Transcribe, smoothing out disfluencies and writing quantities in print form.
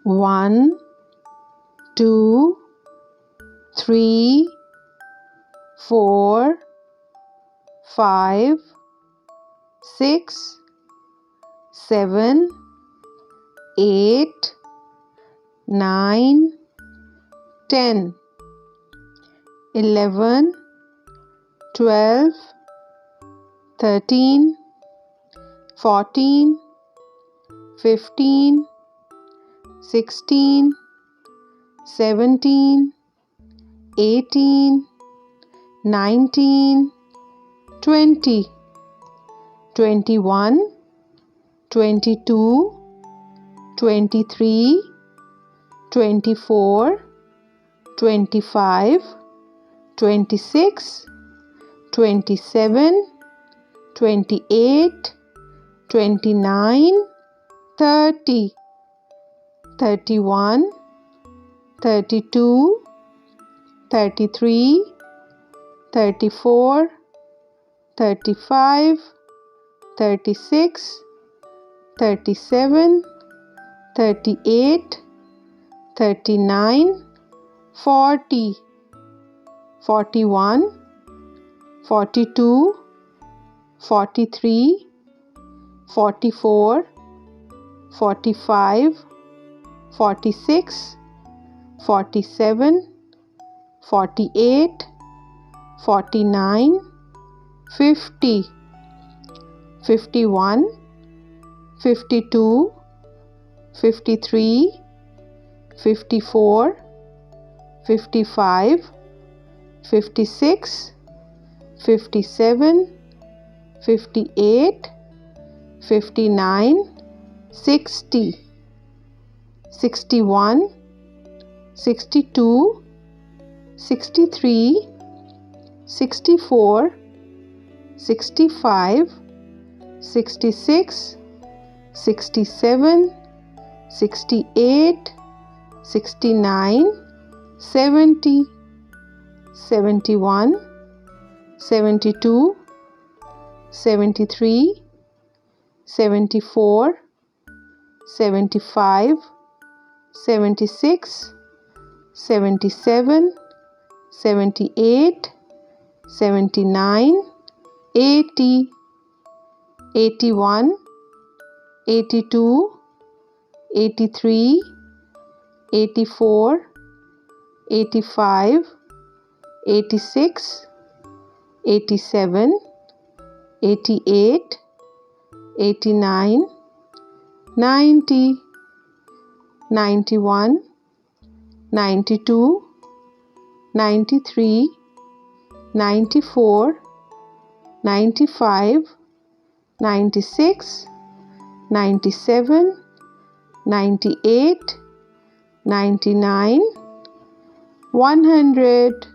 1, 2, 3, 4, 5, 6, 7, 8, 9, 10, 11, 12, 13, 14, 15, 16, 17, 18, 19, 20, 21, 22, 23, 24, 25, 26, 27, 28, 29, 30, 31, 32, 33, 34, 35, 36, 37, 38, 39, 40, 41, 42, 43, 44, 45, 46, 47, 48, 49, 50, 51, 52, 53, 54, 55, 56, 57, 58, 59, 60, 61, 62, 63, 64, 65, 66, 67, 68, 69, 70, 71, 72, 73, 74, 75, 76, 77, 78, 79, 80, 81, 82, 83, 84, 85, 86, 87, 88, 89, 90, 91, 92, 93, 94, 95, 96, 97, 98, 99, 100.